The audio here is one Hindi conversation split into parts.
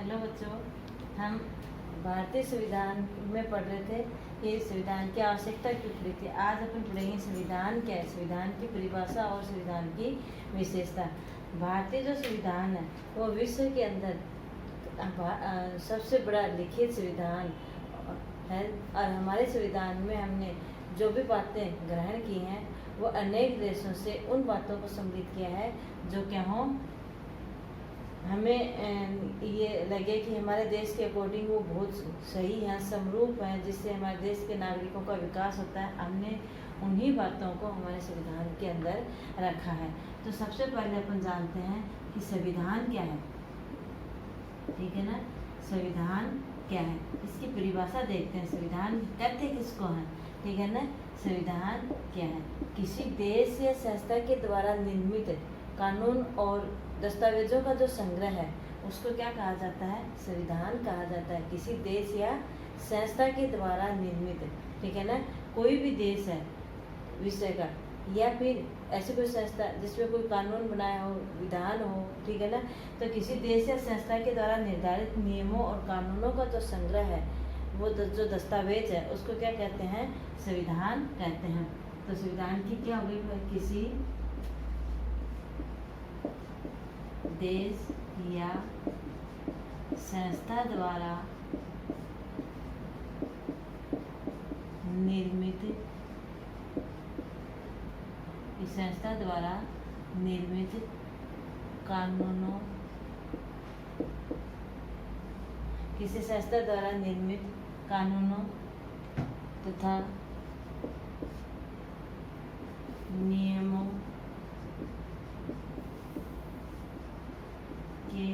हेलो बच्चों, हम भारतीय संविधान में पढ़ रहे थे कि संविधान की आवश्यकता क्यों पड़ी थी। आज अपन पढ़ेंगे संविधान क्या है, संविधान की परिभाषा और संविधान की विशेषता। भारतीय जो संविधान है वो विश्व के अंदर सबसे बड़ा लिखित संविधान है और हमारे संविधान में हमने जो भी बातें ग्रहण की हैं वो अनेक देशों से उन बातों को सम्मिलित किया है जो क्या हो हमें ये लगे कि हमारे देश के अकॉर्डिंग वो बहुत सही हैं, समरूप हैं, जिससे हमारे देश के नागरिकों का विकास होता है। हमने उन्हीं बातों को हमारे संविधान के अंदर रखा है। तो सबसे पहले अपन जानते हैं कि संविधान क्या है, ठीक है ना। संविधान क्या है, इसकी परिभाषा देखते हैं। संविधान कहते किसको है, ठीक है ना। संविधान क्या है, किसी देश या संस्था के द्वारा निर्मित कानून और दस्तावेजों का जो संग्रह है उसको क्या कहा जाता है, संविधान कहा जाता है। किसी देश या संस्था के द्वारा निर्मित, ठीक है ना, कोई भी देश है विषय का या फिर ऐसी कोई संस्था जिसमें कोई कानून बनाया हो, विधान हो, ठीक है ना। तो किसी देश या संस्था के द्वारा निर्धारित नियमों और कानूनों का जो संग्रह है, वो जो दस्तावेज है उसको क्या कहते हैं, संविधान कहते हैं। तो संविधान की क्या होगी, किसी देश या संस्था द्वारा निर्मित, इस संस्था द्वारा निर्मित कानूनों, किसी संस्था द्वारा निर्मित कानूनों तथा नियमों के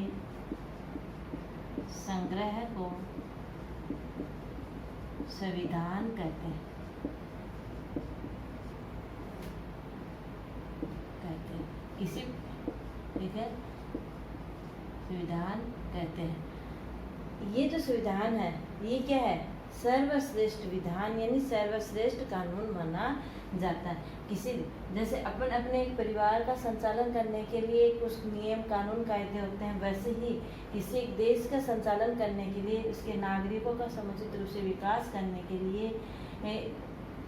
संग्रह को संविधान कहते हैं, किसी, ठीक है, संविधान कहते हैं। ये जो संविधान है ये क्या है, सर्वश्रेष्ठ विधान यानी सर्वश्रेष्ठ कानून माना जाता है। किसी जैसे अपन अपने एक परिवार का संचालन करने के लिए कुछ नियम कानून कायदे होते हैं, वैसे ही किसी एक देश का संचालन करने के लिए उसके नागरिकों का समुचित रूप से विकास करने के लिए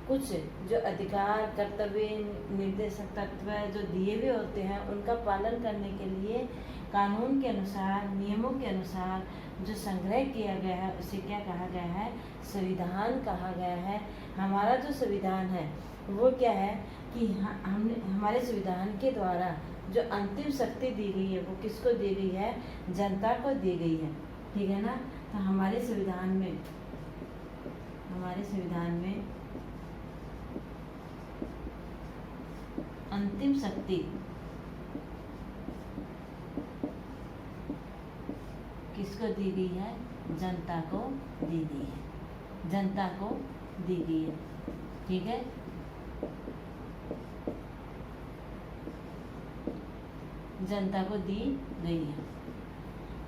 कुछ जो अधिकार, कर्तव्य, निर्देशक तत्व जो दिए हुए होते हैं उनका पालन करने के लिए कानून के अनुसार, नियमों के अनुसार जो संग्रह किया गया है उसे क्या कहा गया है, संविधान कहा गया है। हमारा जो संविधान है वो क्या है कि हमने हमारे संविधान के द्वारा जो अंतिम शक्ति दी गई है वो किसको दी गई है, जनता को दी गई है, ठीक है ना। तो हमारे संविधान में अंतिम शक्ति किसको दी गई है, जनता को दी गई है, जनता को दी गई है, ठीक है। जनता को दी गई है।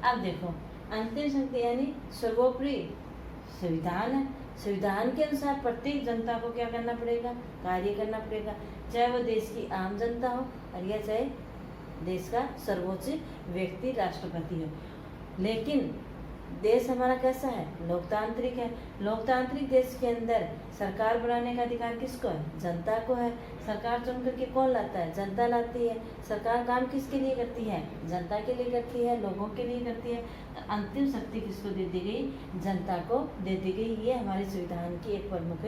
अब देखो अंतिम शक्ति यानी सर्वोपरि संविधान है। संविधान के अनुसार प्रत्येक जनता को क्या करना पड़ेगा, कार्य करना पड़ेगा, चाहे वो देश की आम जनता हो और या चाहे देश का सर्वोच्च व्यक्ति राष्ट्रपति हो। लेकिन देश हमारा कैसा है, लोकतांत्रिक है। लोकतांत्रिक देश के अंदर सरकार बनाने का अधिकार किसको है, जनता को है। सरकार चुन करके कौन लाता है, जनता लाती है। सरकार काम किसके लिए करती है, जनता के लिए करती है, लोगों के लिए करती है। अंतिम शक्ति किसको दे दी गई, जनता को दे दी गई। ये हमारे संविधान की एक प्रमुख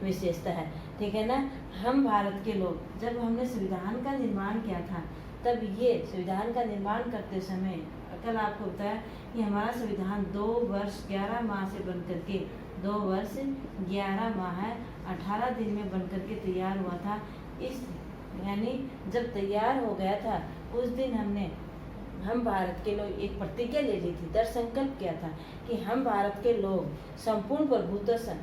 विशेषता है, ठीक है ना। हम भारत के लोग जब हमने संविधान का निर्माण किया था तब ये संविधान का निर्माण करते समय कल आपको बताया कि हमारा संविधान 2 वर्ष 11 माह से बन करके 2 वर्ष 11 माह 18 दिन में बन करके तैयार हुआ था। इस यानी जब तैयार हो गया था उस दिन हम भारत के लोग एक प्रतिज्ञा ले ली थी, दृढ़ संकल्प किया था कि हम भारत के लोग संपूर्ण प्रभुत्व से,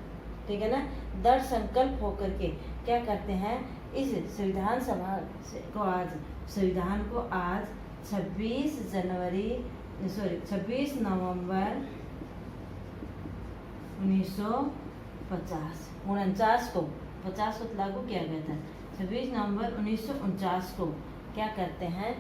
ठीक है ना, दृढ़ संकल्प होकर के क्या करते हैं, इस संविधान को आज 26 नवंबर 1949 को 50 को लागू किया गया था। 26 नवंबर 1949 को क्या करते हैं,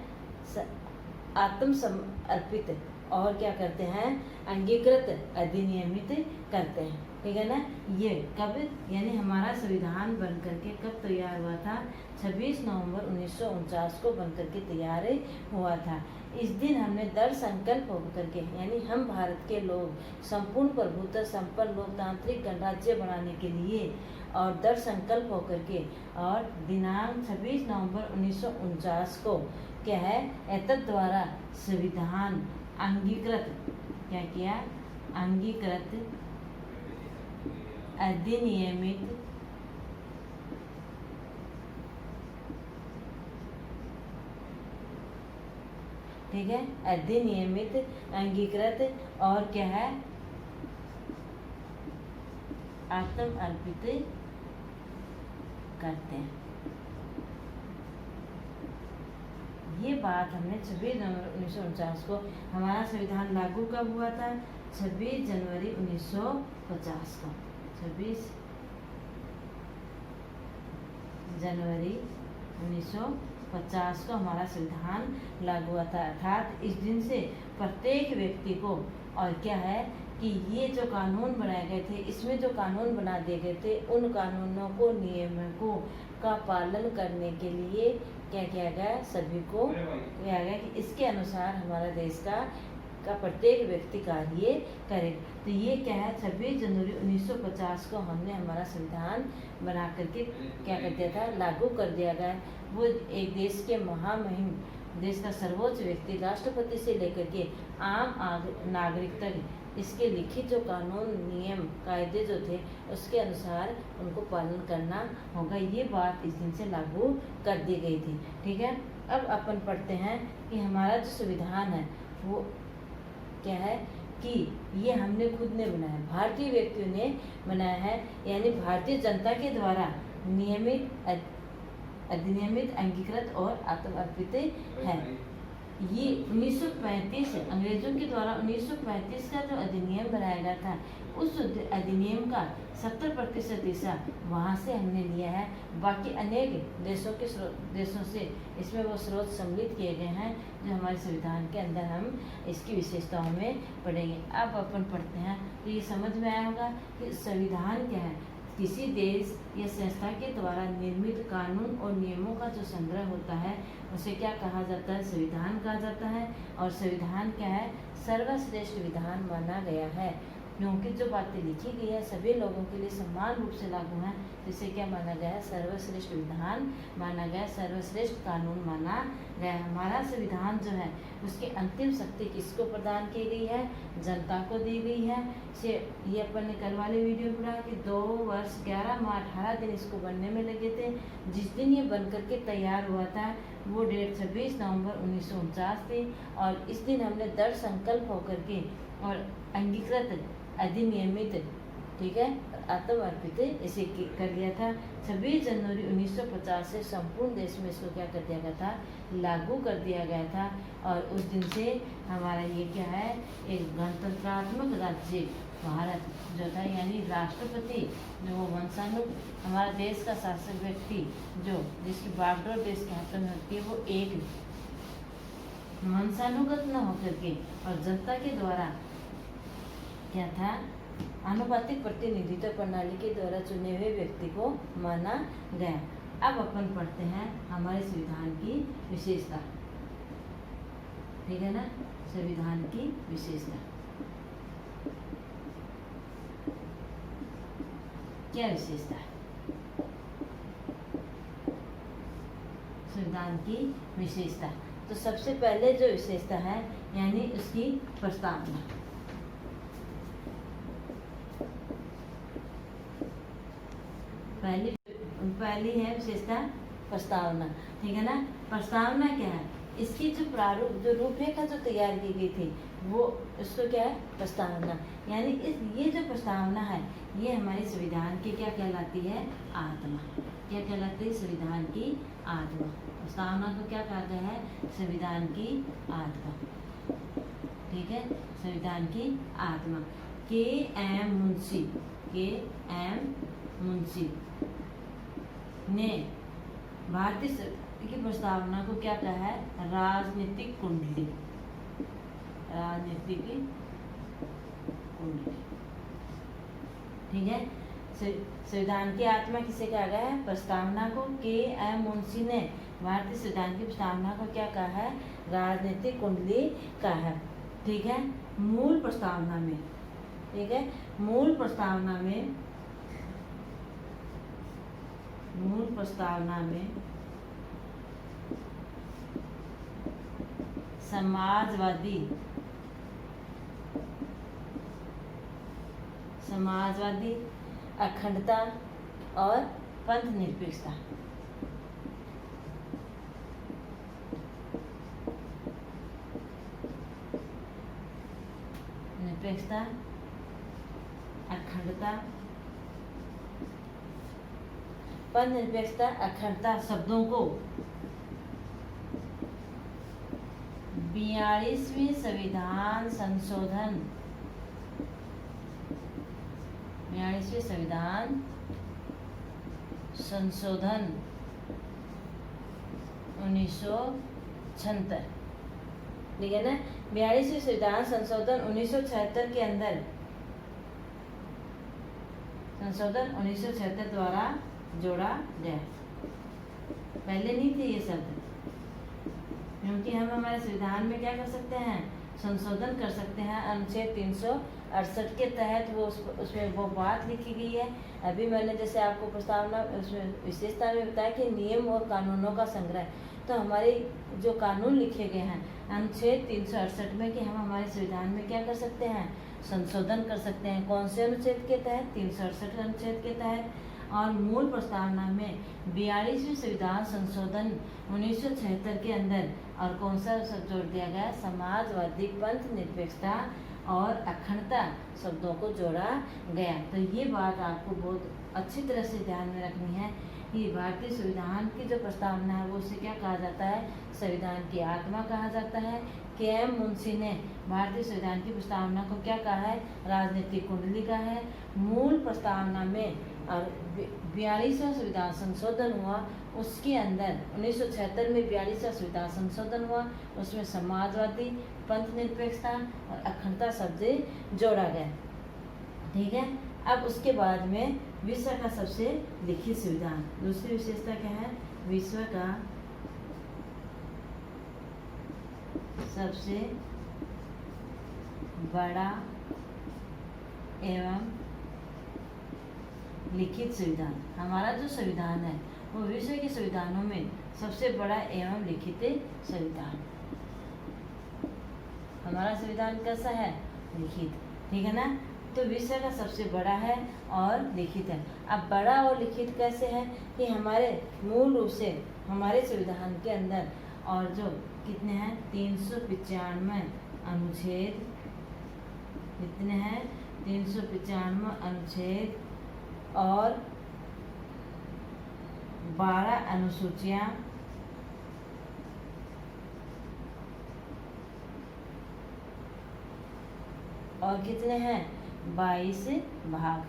आत्मसमर्पित और क्या करते हैं, अंगीकृत अधिनियमित करते हैं। ठीक है ना। ये कब, यानी हमारा संविधान बन करके कब तैयार हुआ था, 26 नवंबर 1949 को बन करके तैयार हुआ था। इस दिन हमने दृढ़ संकल्प होकर के, यानी हम भारत के लोग संपूर्ण प्रभुत्व संपन्न लोकतांत्रिक गणराज्य बनाने के लिए और दृढ़ संकल्प होकर के, और दिनांक 26 नवंबर 1949 को क्या है, एतद द्वारा संविधान अंगीकृत, क्या किया, अंगीकृत अधिनियमित ठीक है, अधिनियमित अंगीकृत और क्या है, आत्म अर्पित करते हैं। ये बात हमने 26 नवंबर 1949 को, हमारा संविधान लागू कब हुआ था, 26 जनवरी 1950 को, 26 जनवरी 1950 को हमारा संविधान लागू हुआ था। अर्थात इस दिन से प्रत्येक व्यक्ति को, और क्या है कि ये जो कानून बनाए गए थे, इसमें जो कानून बना दिए गए थे, उन कानूनों को, नियमों का पालन करने के लिए क्या किया गया, सभी को किया गया कि इसके अनुसार हमारा देश का प्रत्येक व्यक्ति कार्य करे। तो ये क्या है, 26 जनवरी 1950 को हमने हमारा संविधान बना करके क्या कर दिया था, लागू कर दिया गया। वो एक देश के महामहिम, देश का सर्वोच्च व्यक्ति, राष्ट्रपति से लेकर के आम नागरिक तक इसके लिखित जो कानून, नियम, कायदे जो थे, उसके अनुसार उनको पालन करना होगा। ये बात इस दिन से लागू कर दी गई थी। ठीक है। अब अपन पढ़ते हैं कि हमारा जो संविधान है वो क्या है कि ये हमने खुद ने बनाया, भारतीय व्यक्तियों ने बनाया है, यानी भारतीय जनता के द्वारा नियमित, अधिनियमित, अंगीकृत और आत्मअर्पित है। ये 1935 अंग्रेजों के द्वारा 1935 का जो अधिनियम बनाया गया था, उस अधिनियम का 70% हिस्सा वहाँ से हमने लिया है। बाकी अनेक देशों से इसमें वो स्रोत सम्मिलित किए गए हैं, जो हमारे संविधान के अंदर हम इसकी विशेषताओं में पढ़ेंगे। अब अपन पढ़ते हैं तो ये समझ में आया होगा कि संविधान क्या है। किसी देश या संस्था के द्वारा निर्मित कानून और नियमों का जो संग्रह होता है, उसे क्या कहा जाता है, संविधान कहा जाता है। और संविधान क्या है, सर्वश्रेष्ठ विधान माना गया है, क्योंकि जो बातें लिखी गई है सभी लोगों के लिए समान रूप से लागू है। जिसे क्या माना गया है, सर्वश्रेष्ठ विधान माना गया, सर्वश्रेष्ठ कानून माना गया। हमारा संविधान जो है उसकी अंतिम शक्ति किसको प्रदान की गई है, जनता को दी गई है। ये अपन ने कल वाले वीडियो पढ़ा कि 2 वर्ष 11 माह 18 दिन इसको बनने में लगे थे। जिस दिन ये बन करके तैयार हुआ था वो डेट 26 नवंबर 1949 थी। और इस दिन हमने दृढ़ संकल्प होकर के और अंगीकृत, अधिनियमित, ठीक है, आत्मअर्पित इसे कर दिया था। 26 जनवरी 1950 से संपूर्ण देश में इसको क्या कर दिया गया था, लागू कर दिया गया था। और उस दिन से हमारा ये क्या है, एक गणतंत्रात्मक राज्य भारत जो था, यानी राष्ट्रपति जो वो वंशानु, हमारा देश का शासक व्यक्ति जो जिसकी बागडोर देश के हाथों में होती है, वो एक वंशानुगत न होकर के और जनता के द्वारा क्या था, आनुपातिक प्रतिनिधित्व प्रणाली के द्वारा चुने हुए व्यक्ति को माना गया। अब अपन पढ़ते हैं हमारे संविधान की विशेषता। ठीक है ना, संविधान की विशेषता क्या विशेषता है, संविधान की विशेषता। तो सबसे पहले जो विशेषता है यानी उसकी प्रस्तावना। पहली है विशेषता प्रस्तावना। ठीक है ना। प्रस्तावना क्या है, इसकी जो प्रारूप, जो रूपरेखा जो तैयार की गई थी वो उसको क्या है, प्रस्तावना। यानी ये जो प्रस्तावना है ये हमारे संविधान की क्या कहलाती है, आत्मा। क्या कहलाती है, संविधान की आत्मा। प्रस्तावना को क्या कहते हैं, संविधान की आत्मा। ठीक है, संविधान की आत्मा। के.एम. मुंशी ने भारतीय की प्रस्तावना को क्या कहा है, राजनीतिक कुंडली। राजनीतिक कुंडली। ठीक है, संविधान की आत्मा किसे कहा गया है? प्रस्तावना को। के एम मुंशी ने भारतीय संविधान की प्रस्तावना को क्या कहा है? राजनीतिक कुंडली कहा है। ठीक है, मूल प्रस्तावना में, ठीक है, मूल प्रस्तावना में समाजवादी अखंडता और पंथ निरपेक्षता, अखंडता, पंथ निरपेक्षता, अखंडता शब्दों को 42वें संविधान संशोधन 1976, ठीक है ना, 42वें संविधान संशोधन 1976 के अंदर, संशोधन 1976 द्वारा जोड़ा गया। पहले नहीं थे ये शब्द, क्योंकि हम हमारे संविधान में क्या कर सकते हैं? संशोधन कर सकते हैं। अनुच्छेद 368 के तहत वो उसमें वो बात लिखी गई है। अभी मैंने जैसे आपको प्रस्तावना उसमें विशेषता में बताया कि नियम और कानूनों का संग्रह, तो हमारे जो कानून लिखे गए हैं अनुच्छेद 368 में, कि हम हमारे संविधान में क्या कर सकते हैं? संशोधन कर सकते हैं। कौन से अनुच्छेद के तहत? 368 अनुच्छेद के तहत। और मूल प्रस्तावना में 42वें संविधान संशोधन 1976 के अंदर और कौन सा शब्द जोड़ दिया गया? समाजवादी, पंथ निरपेक्षता और अखंडता शब्दों को जोड़ा गया। तो ये बात आपको बहुत अच्छी तरह से ध्यान में रखनी है कि भारतीय संविधान की जो प्रस्तावना है वो उसे क्या कहा जाता है? संविधान की आत्मा कहा जाता है। के एम मुंशी ने भारतीय संविधान की प्रस्तावना को क्या कहा है? राजनीतिक कुंडली का है। मूल प्रस्तावना में और 42वां संविधान संशोधन हुआ, उसके अंदर 1976 में 42वां संविधान संशोधन हुआ, उसमें समाजवादी, पंथ निरपेक्षता और अखंडता शब्द जोड़ा गया। ठीक है, अब उसके बाद में विश्व का सबसे लिखित संविधान, दूसरी विशेषता क्या है? विश्व का सबसे बड़ा एवं लिखित संविधान। हमारा जो संविधान है वो विश्व के संविधानों में सबसे बड़ा एवं लिखित संविधान। हमारा संविधान कैसा है? लिखित, ठीक है ना। तो विश्व का सबसे बड़ा है और लिखित है। अब बड़ा और लिखित कैसे है? कि हमारे मूल रूप से हमारे संविधान के अंदर और जो कितने हैं? 395 अनुच्छेद, कितने हैं? 395 अनुच्छेद और 12 अनुसूचियां और कितने हैं? 22 भाग।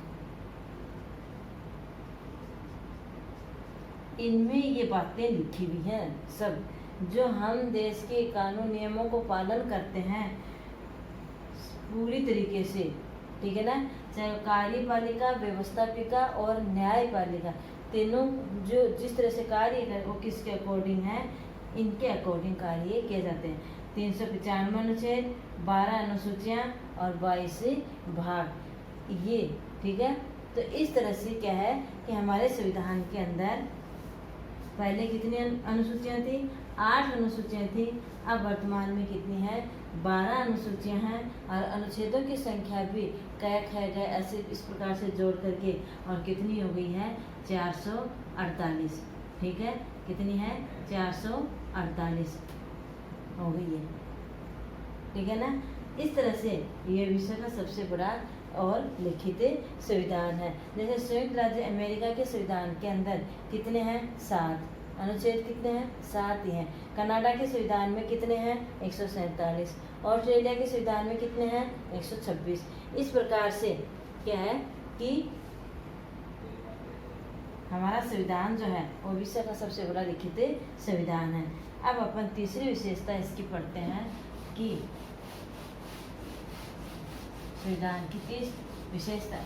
इनमें ये बातें लिखी हुई हैं सब, जो हम देश के कानून नियमों को पालन करते हैं पूरी तरीके से, ठीक है ना। चाहे कार्यपालिका, व्यवस्थापिका और न्यायपालिका, तीनों जो जिस तरह से कार्य कर वो किसके अकॉर्डिंग है? इनके अकॉर्डिंग कार्य किए जाते हैं। 395 अनुच्छेद, 12 अनुसूचियां और 22 भाग, ये ठीक है। तो इस तरह से क्या है कि हमारे संविधान के अंदर पहले कितनी अनुसूचियां थी? 8 अनुसूचियां थी। अब वर्तमान में कितनी है? 12 अनुसूचियां हैं। और अनुच्छेदों की संख्या भी क, ख, ग ऐसे इस प्रकार से जोड़ करके और कितनी हो गई है? 448। ठीक है, कितनी है? 448 हो गई है, ठीक है ना। इस तरह से ये विश्व का सबसे बड़ा और लिखित संविधान है। जैसे संयुक्त राज्य अमेरिका के संविधान के अंदर कितने हैं? 7 अनुच्छेद, कितने हैं? 7 ही हैं। कनाडा के संविधान में कितने हैं? 147। ऑस्ट्रेलिया के संविधान में कितने हैं? 126। इस प्रकार से क्या है कि हमारा संविधान जो है वो विश्व का सबसे बड़ा लिखित संविधान है। अब अपन तीसरी विशेषता इसकी पढ़ते हैं कि संविधान की 30 विशेषता।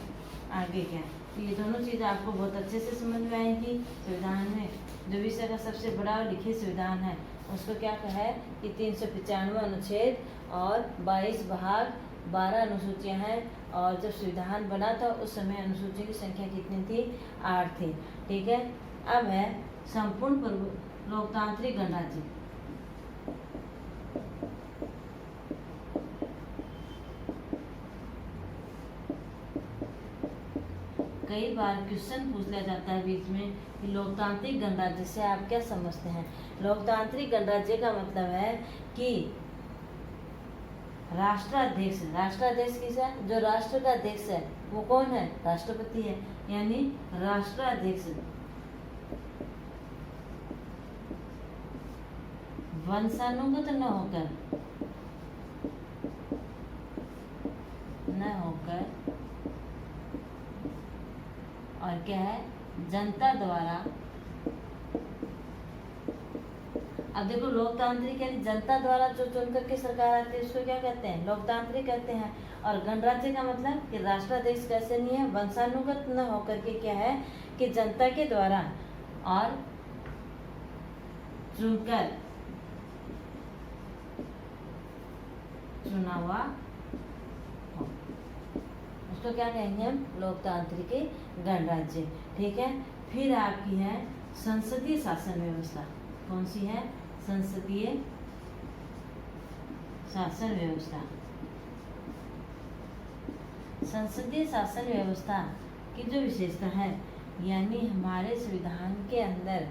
आगे क्या है, तो ये दोनों चीज़ आपको बहुत अच्छे से समझ में आएंगी। संविधान में जो विश्व का सबसे बड़ा लिखित संविधान है उसको क्या कहा है कि 395 अनुच्छेद और 22 भाग 12 अनुसूचियां हैं। और जब संविधान बना था उस समय अनुसूचियों की संख्या कितनी थी? 8 थी। ठीक है, अब है संपूर्ण लोकतांत्रिक गणराज्य। कई बार क्वेश्चन पूछ लिया जाता है बीच में कि लोकतांत्रिक गणराज्य से आप क्या समझते हैं। लोकतांत्रिक गणराज्य का मतलब है कि राष्ट्राध्यक्ष किस है? जो राष्ट्र का अध्यक्ष है वो कौन है? राष्ट्रपति है। यानी राष्ट्राध्यक्ष वंशानुगत न होकर और क्या है? जनता द्वारा। अब देखो, लोकतांत्रिक यानी जनता द्वारा जो चुन करके सरकार आती है उसको क्या कहते हैं? लोकतांत्रिक कहते हैं। और गणराज्य का मतलब कि राष्ट्राध्यक्ष कैसे नहीं है? वंशानुगत न होकर के क्या है कि जनता के द्वारा और चुनकर चुना हुआ हो, उसको क्या कहेंगे हम? लोकतांत्रिक गणराज्य। ठीक है, फिर आपकी है संसदीय शासन व्यवस्था। कौन सी है? संसदीय शासन व्यवस्था। संसदीय शासन व्यवस्था की जो विशेषता है, यानी हमारे संविधान के अंदर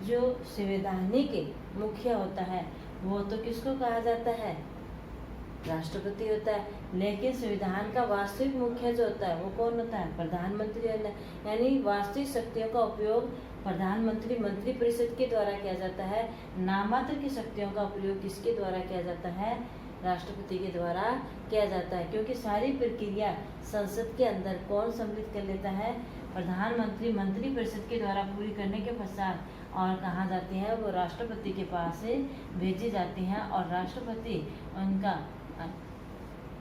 जो संवैधानिक मुखिया होता है वो तो किसको कहा जाता है? राष्ट्रपति होता है। लेकिन संविधान का वास्तविक मुखिया जो होता है वो कौन होता है? प्रधानमंत्री होता है। यानी वास्तविक शक्तियों का उपयोग प्रधानमंत्री मंत्रिपरिषद के द्वारा किया जाता है। नामात्र की शक्तियों का प्रयोग किसके द्वारा किया जाता है? राष्ट्रपति के द्वारा किया जाता है। क्योंकि सारी प्रक्रिया संसद के अंदर कौन सम्मिलित कर लेता है? प्रधानमंत्री मंत्रिपरिषद के द्वारा पूरी करने के पश्चात और कहाँ जाती है? वो राष्ट्रपति के पास से भेजी जाती हैं और राष्ट्रपति उनका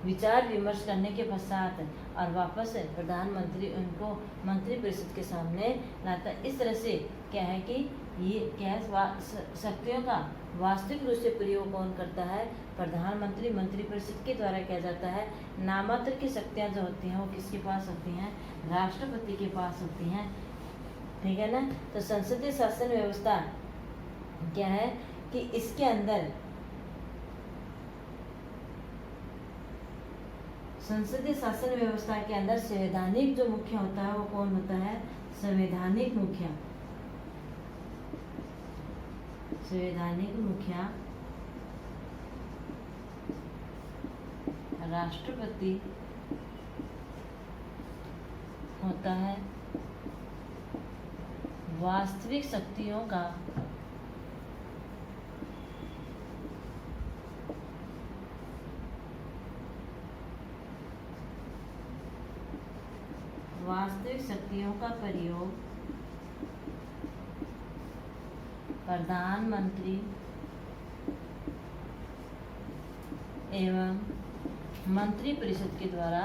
विचार विमर्श करने के पश्चात और वापस प्रधानमंत्री उनको मंत्रिपरिषद के सामने लाता है। इस तरह से क्या है कि ये क्या है? शक्तियों का वास्तविक रूप से प्रयोग कौन करता है? प्रधानमंत्री मंत्रिपरिषद के द्वारा किया जाता है। नामात्र की शक्तियाँ जो होती हैं वो किसके पास होती हैं? राष्ट्रपति के पास होती हैं। ठीक है ना। तो संसदीय शासन व्यवस्था क्या है कि इसके अंदर संसदीय शासन व्यवस्था के अंदर संवैधानिक जो मुखिया होता है वो कौन होता है? संवैधानिक मुखिया। संवैधानिक मुखिया राष्ट्रपति होता है। वास्तविक शक्तियों का प्रयोग प्रधानमंत्री एवं मंत्रिपरिषद के द्वारा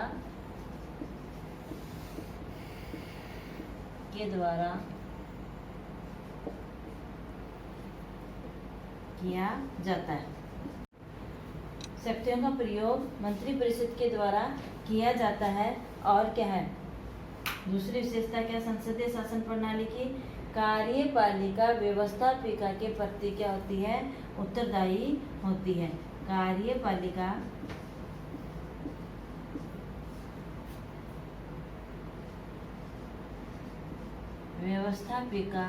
किया जाता है। शक्तियों का प्रयोग मंत्रिपरिषद के द्वारा किया जाता है। और क्या है दूसरी विशेषता? क्या संसदीय शासन प्रणाली की? कार्यपालिका व्यवस्थापिका के प्रति क्या होती है? उत्तरदायी होती है। कार्यपालिका व्यवस्थापिका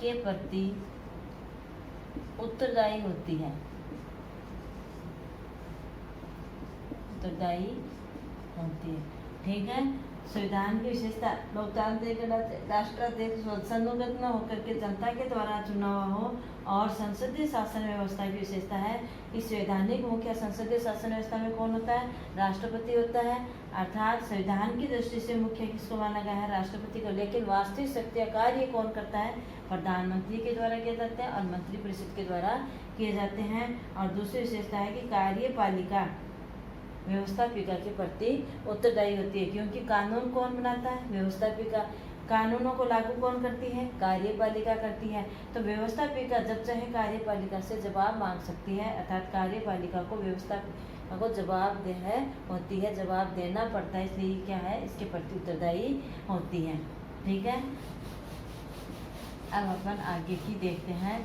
के प्रति उत्तरदायी होती है। ठीक है। संविधान की विशेषता लोकतांत्रिक राष्ट्राध्यक्ष वंशानुगत न होकर के जनता के द्वारा चुना हुआ हो। और संसदीय शासन व्यवस्था की विशेषता है कि संवैधानिक मुखिया संसदीय शासन व्यवस्था में कौन होता है? राष्ट्रपति होता है। अर्थात संविधान की दृष्टि से मुख्य किसको माना गया है? राष्ट्रपति को। लेकिन वास्तविक शक्ति कार्य कौन करता है? प्रधानमंत्री के द्वारा किया जाता है और मंत्रिपरिषद के द्वारा किए जाते हैं। और दूसरी विशेषता है कि कार्यपालिका व्यवस्थापिका के प्रति उत्तरदायी होती है, क्योंकि कानून कौन बनाता है? व्यवस्थापिका। कानूनों को लागू कौन करती है? कार्यपालिका करती है। तो व्यवस्थापिका जब चाहे कार्यपालिका से जवाब मांग सकती है, अर्थात कार्यपालिका को व्यवस्थापिका को जवाबदेह होती है, जवाब देना पड़ता है, इसलिए क्या है? इसके प्रति उत्तरदायी होती है। ठीक है, अब अपन आगे की देखते हैं।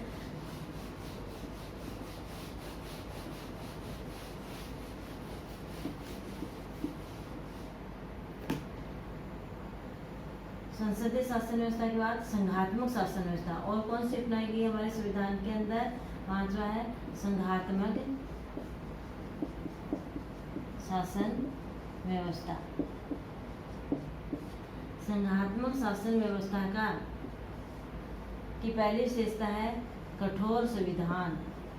संसदीय शासन व्यवस्था के बाद संघात्मक शासन व्यवस्था, और कौन सी अपनाई गई हमारे संविधान के अंदर? पांचवा है संघात्मक शासन व्यवस्था। संघात्मक शासन व्यवस्था का की पहली विशेषता है कठोर संविधान।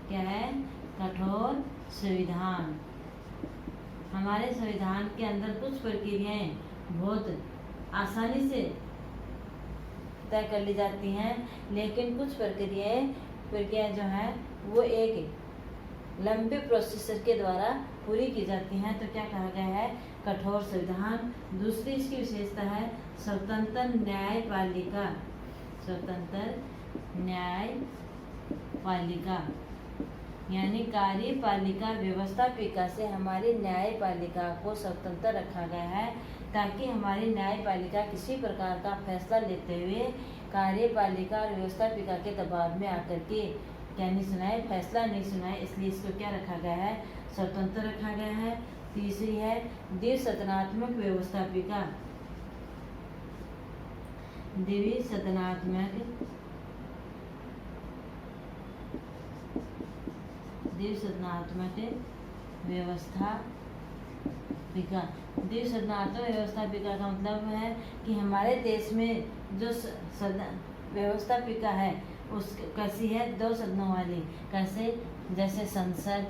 क्या है? कठोर संविधान। हमारे संविधान के अंदर कुछ प्रक्रियाएं बहुत आसानी से तय कर ली जाती हैं, लेकिन कुछ प्रक्रियाएं जो हैं वो एक लंबे प्रोसेसर के द्वारा पूरी की जाती हैं। तो क्या कहा गया है? कठोर संविधान। दूसरी इसकी विशेषता है स्वतंत्र न्यायपालिका। स्वतंत्र न्यायपालिका यानी कार्यपालिका व्यवस्थापिका से हमारी न्यायपालिका को स्वतंत्र रखा गया है, ताकि हमारी न्यायपालिका किसी प्रकार का फैसला लेते हुए कार्यपालिका और व्यवस्थापिका के दबाव में आकर के क्या नहीं सुनाए? फैसला नहीं सुनाए। इसलिए इसको क्या रखा गया है? स्वतंत्र रखा गया है। तीसरी है द्विसदनात्मक व्यवस्थापिका। द्विसदनात्मक व्यवस्थापिका। द्विसदनात्मक व्यवस्थापिका का मतलब है कि हमारे देश में जो व्यवस्थापिका है उस कैसी है? 2 सदनों वाली। कैसे? जैसे संसद,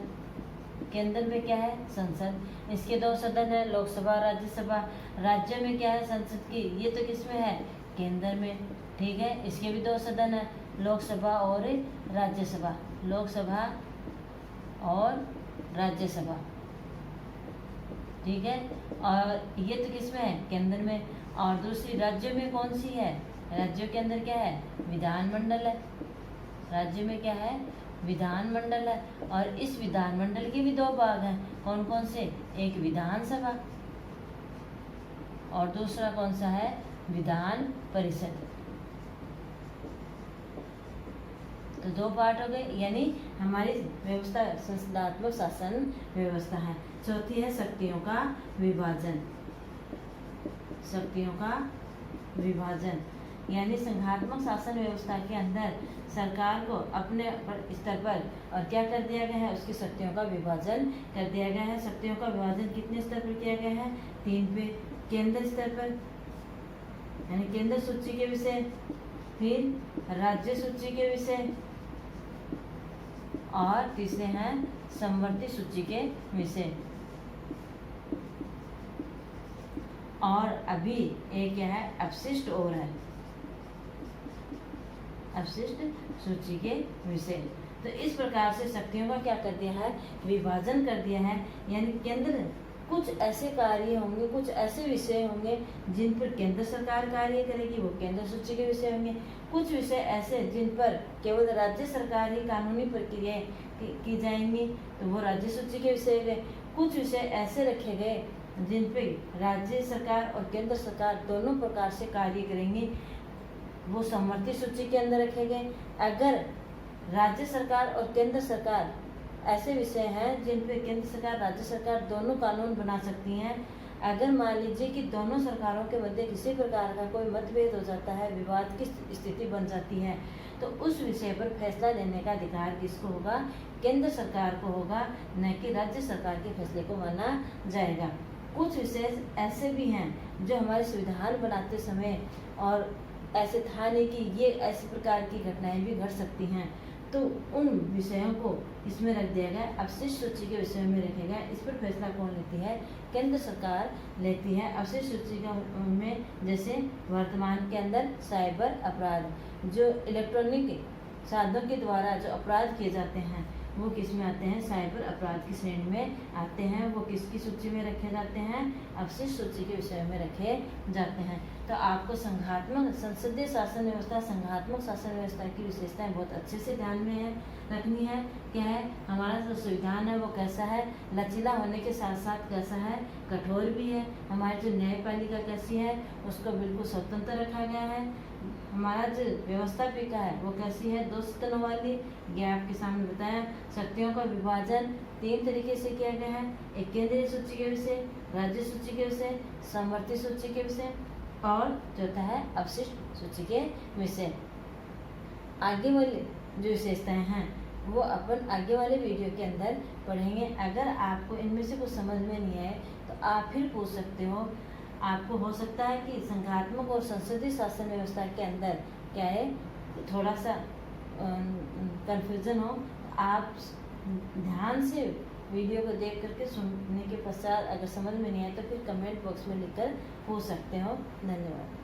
केंद्र में क्या है? संसद, इसके 2 सदन है, लोकसभा राज्यसभा। राज्य में क्या है? संसद की, ये तो किसमें है? केंद्र में। ठीक है, इसके भी 2 सदन है, लोकसभा और राज्यसभा। लोकसभा और राज्यसभा। ठीक है, और ये तो किसमें है? केंद्र में। और दूसरी राज्यों में कौन सी है? राज्यों के अंदर क्या है? विधानमंडल है। राज्य में क्या है? विधानमंडल है। और इस विधानमंडल के भी 2 भाग हैं। कौन कौन से? एक विधानसभा और दूसरा कौन सा है? विधान परिषद। तो 2 पार्ट हो गए, यानी हमारी व्यवस्था संसदात्मक शासन व्यवस्था है। चौथी है शक्तियों का विभाजन। शक्तियों का विभाजन यानी संघात्मक शासन व्यवस्था के अंदर सरकार को अपने स्तर पर और क्या कर दिया गया है? उसकी शक्तियों का विभाजन कर दिया गया है। शक्तियों का विभाजन कितने स्तर पर किया गया है? 3 पे। केंद्र स्तर पर यानी केंद्र सूची के विषय, फिर राज्य सूची के विषय, और तीसरे हैं समवर्ती सूची के विषय। और अभी एक क्या है? अपशिष्ट और है, अपशिष्ट सूची के विषय। तो इस प्रकार से शक्तियों का क्या कर दिया है? विभाजन कर दिया है। यानी केंद्र कुछ ऐसे कार्य होंगे, कुछ ऐसे विषय होंगे जिन पर केंद्र सरकार कार्य करेगी, वो केंद्र सूची के विषय होंगे। कुछ विषय ऐसे जिन पर केवल राज्य सरकार ही कानूनी प्रक्रियाएं की जाएंगी, तो वो राज्य सूची के विषय गए। कुछ विषय ऐसे रखे गए जिन पर राज्य सरकार और केंद्र सरकार दोनों प्रकार से कार्य करेंगे, वो समवर्ती सूची के अंदर रखे गए। अगर राज्य सरकार और केंद्र सरकार ऐसे विषय हैं जिन पे केंद्र सरकार राज्य सरकार दोनों कानून बना सकती हैं, अगर मान लीजिए कि दोनों सरकारों के मध्य किसी प्रकार का कोई मतभेद हो जाता है, विवाद की स्थिति बन जाती है, तो उस विषय पर फैसला लेने का अधिकार किसको होगा? केंद्र सरकार को होगा, न कि राज्य सरकार के फैसले को माना जाएगा। कुछ विषय ऐसे भी हैं जो हमारे संविधान बनाते समय और ऐसे था नहीं कि ये ऐसे प्रकार की घटनाएं भी घट सकती हैं, तो उन विषयों को इसमें रख दिया गया, अपशिष्ट सूची के विषय में रखे गए। इस पर फैसला कौन लेती है? केंद्र सरकार लेती है। अपशिष्ट सूची का में जैसे वर्तमान के अंदर साइबर अपराध, जो इलेक्ट्रॉनिक साधनों के द्वारा जो अपराध किए जाते हैं वो किस में आते हैं? साइबर अपराध की श्रेणी में आते हैं। वो किसकी सूची में रखे जाते हैं? अवशिष्ट सूची के विषय में रखे जाते हैं। तो आपको संघात्मक संसदीय शासन व्यवस्था, संघात्मक शासन व्यवस्था की विशेषताएं बहुत अच्छे से ध्यान में रखनी है। क्या है? हमारा जो संविधान है वो कैसा है? लचीला होने के साथ साथ कैसा है? कठोर भी है। हमारी जो न्यायपालिका कैसी है? उसको बिल्कुल स्वतंत्र रखा गया है। हमारा जो व्यवस्थापिका है वो कैसी है? 2 सदनों वाली। ये आपके सामने बताया। शक्तियों का विभाजन 3 तरीके से किया गया है। एक केंद्रीय सूची के विषय, राज्य सूची के विषय, समवर्ती सूची के विषय और चौथा है अवशिष्ट सूची के विषय। आगे वाली जो विशेषताएं हैं वो अपन आगे वाले वीडियो के अंदर पढ़ेंगे। अगर आपको इनमें से कुछ समझ में नहीं आए तो आप फिर पूछ सकते हो। आपको हो सकता है कि संघात्मक और संसदीय शासन व्यवस्था के अंदर क्या है थोड़ा सा कंफ्यूजन हो। आप ध्यान से वीडियो को देख करके सुनने के पश्चात अगर समझ में नहीं आए तो फिर कमेंट बॉक्स में लिखकर पूछ सकते हो। धन्यवाद।